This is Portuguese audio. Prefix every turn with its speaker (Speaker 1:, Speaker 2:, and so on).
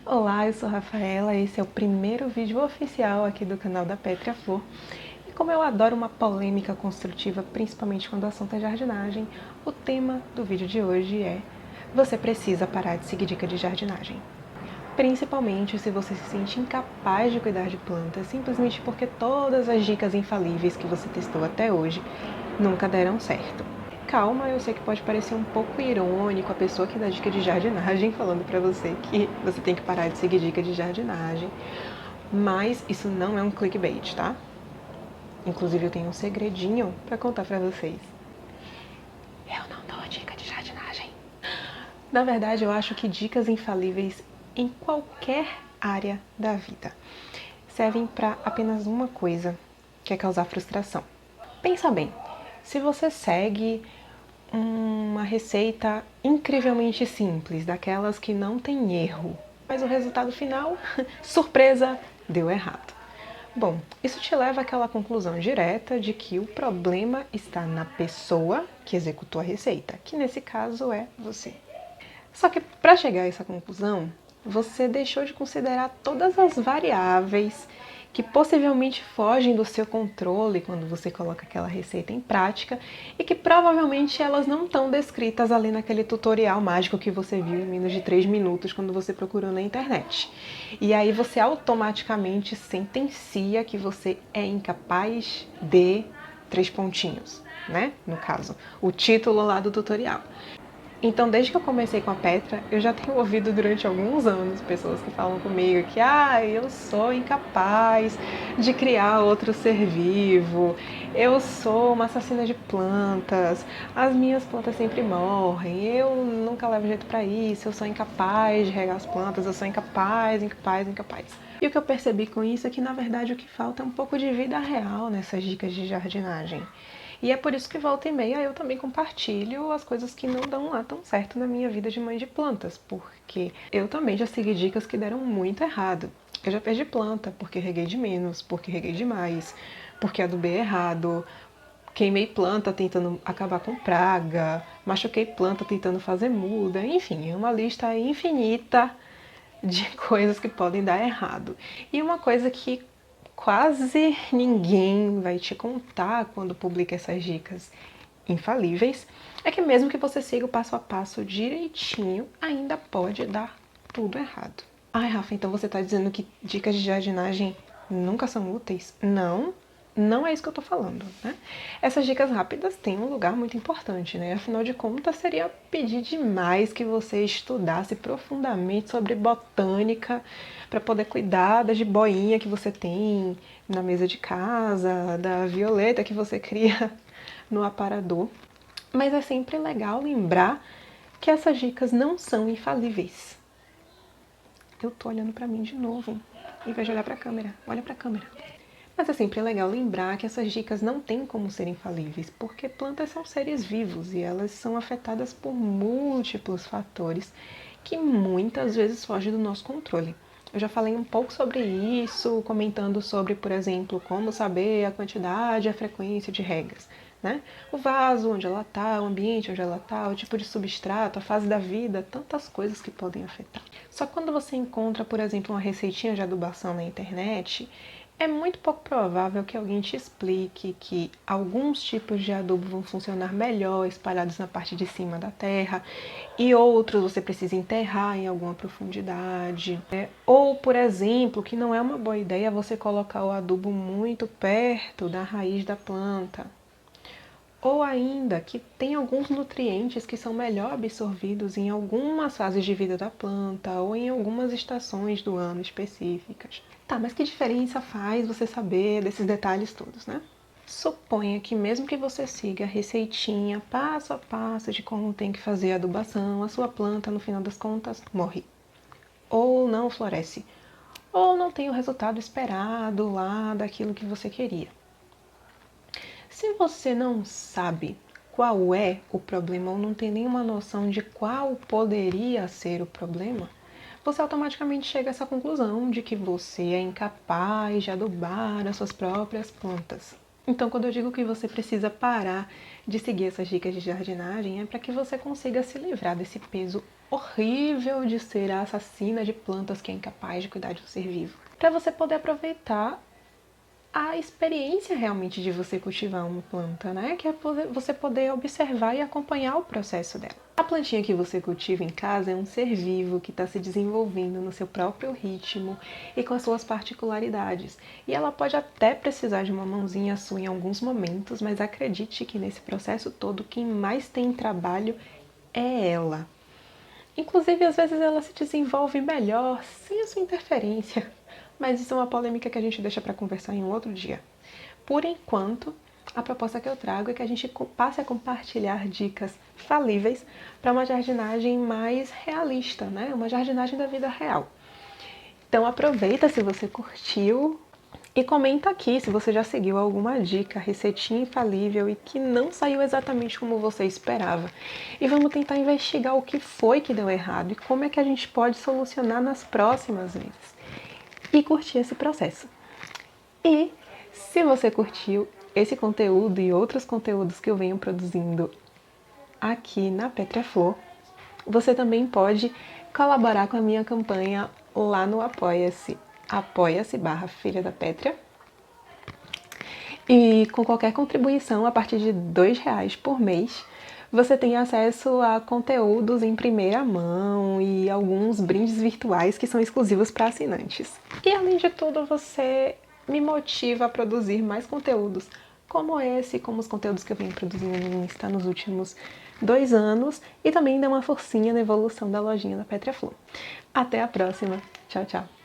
Speaker 1: Olá, eu sou Rafaela, esse é o primeiro vídeo oficial aqui do canal da Pétria Flor. E como eu adoro uma polêmica construtiva, principalmente quando o assunto é jardinagem, o tema do vídeo de hoje é: você precisa parar de seguir dica de jardinagem. Principalmente se você se sente incapaz de cuidar de plantas, simplesmente porque todas as dicas infalíveis que você testou até hoje nunca deram certo. Calma, eu sei que pode parecer um pouco irônico a pessoa que dá dica de jardinagem falando pra você que você tem que parar de seguir dica de jardinagem, mas isso não é um clickbait, tá? Inclusive eu tenho um segredinho pra contar pra vocês. Eu não dou dica de jardinagem. Na verdade, eu acho que dicas infalíveis em qualquer área da vida servem para apenas uma coisa, que é causar frustração. Pensa bem, se você segue uma receita incrivelmente simples, daquelas que não tem erro, mas o resultado final, surpresa, deu errado. Bom, isso te leva àquela conclusão direta de que o problema está na pessoa que executou a receita, que nesse caso é você. Só que para chegar a essa conclusão, você deixou de considerar todas as variáveis que possivelmente fogem do seu controle quando você coloca aquela receita em prática e que provavelmente elas não estão descritas ali naquele tutorial mágico que você viu em menos de 3 minutos quando você procurou na internet. E aí você automaticamente sentencia que você é incapaz de 3 pontinhos, né? No caso, o título lá do tutorial. Então, desde que eu comecei com a Petra, eu já tenho ouvido durante alguns anos pessoas que falam comigo que eu sou incapaz de criar outro ser vivo, eu sou uma assassina de plantas, as minhas plantas sempre morrem, eu nunca levo jeito pra isso, eu sou incapaz de regar as plantas, eu sou incapaz. E o que eu percebi com isso é que, na verdade, o que falta é um pouco de vida real nessas dicas de jardinagem. E é por isso que volta e meia eu também compartilho as coisas que não dão lá tão certo na minha vida de mãe de plantas, porque eu também já segui dicas que deram muito errado. Eu já perdi planta porque reguei de menos, porque reguei demais, porque adubei errado, queimei planta tentando acabar com praga, machuquei planta tentando fazer muda, enfim, é uma lista infinita de coisas que podem dar errado. E uma coisa que quase ninguém vai te contar quando publica essas dicas infalíveis é que mesmo que você siga o passo a passo direitinho, ainda pode dar tudo errado. Ai, Rafa, então você tá dizendo que dicas de jardinagem nunca são úteis? Não, não é isso que eu tô falando, né? Essas dicas rápidas têm um lugar muito importante, né? Afinal de contas, seria pedir demais que você estudasse profundamente sobre botânica para poder cuidar da jiboinha que você tem na mesa de casa, da violeta que você cria no aparador. Mas é sempre legal lembrar que essas dicas não são infalíveis. Eu tô olhando pra mim de novo. Em vez de olhar pra câmera, olha pra câmera. Mas é sempre legal lembrar que essas dicas não têm como ser infalíveis, porque plantas são seres vivos e elas são afetadas por múltiplos fatores que muitas vezes fogem do nosso controle. Eu já falei um pouco sobre isso, comentando sobre, por exemplo, como saber a quantidade e a frequência de regas, né? O vaso onde ela está, o ambiente onde ela está, o tipo de substrato, a fase da vida, tantas coisas que podem afetar. Só que quando você encontra, por exemplo, uma receitinha de adubação na internet, é muito pouco provável que alguém te explique que alguns tipos de adubo vão funcionar melhor espalhados na parte de cima da terra e outros você precisa enterrar em alguma profundidade. Ou, por exemplo, que não é uma boa ideia você colocar o adubo muito perto da raiz da planta. Ou ainda que tem alguns nutrientes que são melhor absorvidos em algumas fases de vida da planta ou em algumas estações do ano específicas. Tá, mas que diferença faz você saber desses detalhes todos, né? Suponha que mesmo que você siga a receitinha passo a passo de como tem que fazer a adubação, a sua planta, no final das contas, morre. Ou não floresce. Ou não tem o resultado esperado lá daquilo que você queria. Se você não sabe qual é o problema ou não tem nenhuma noção de qual poderia ser o problema, você automaticamente chega a essa conclusão de que você é incapaz de adubar as suas próprias plantas. Então, quando eu digo que você precisa parar de seguir essas dicas de jardinagem, é para que você consiga se livrar desse peso horrível de ser a assassina de plantas que é incapaz de cuidar de um ser vivo. Para você poder aproveitar a experiência realmente de você cultivar uma planta, né? Que é você poder observar e acompanhar o processo dela. A plantinha que você cultiva em casa é um ser vivo que está se desenvolvendo no seu próprio ritmo e com as suas particularidades. E ela pode até precisar de uma mãozinha sua em alguns momentos, mas acredite que nesse processo todo, quem mais tem trabalho é ela. Inclusive, às vezes ela se desenvolve melhor sem a sua interferência. Mas isso é uma polêmica que a gente deixa para conversar em um outro dia. Por enquanto, a proposta que eu trago é que a gente passe a compartilhar dicas falíveis para uma jardinagem mais realista, né? Uma jardinagem da vida real. Então aproveita se você curtiu e comenta aqui se você já seguiu alguma dica, receitinha infalível e que não saiu exatamente como você esperava. E vamos tentar investigar o que foi que deu errado e como é que a gente pode solucionar nas próximas vezes. E curtir esse processo. E se você curtiu esse conteúdo e outros conteúdos que eu venho produzindo aqui na Pétria Flor, você também pode colaborar com a minha campanha lá no Apoia-se, apoia-se/Filha da Pétria. E com qualquer contribuição a partir de R$2 por mês, você tem acesso a conteúdos em primeira mão e alguns brindes virtuais que são exclusivos para assinantes. E além de tudo, você me motiva a produzir mais conteúdos como esse, como os conteúdos que eu venho produzindo no Insta nos últimos 2 anos e também dá uma forcinha na evolução da lojinha da Pétria Flor. Até a próxima. Tchau, tchau.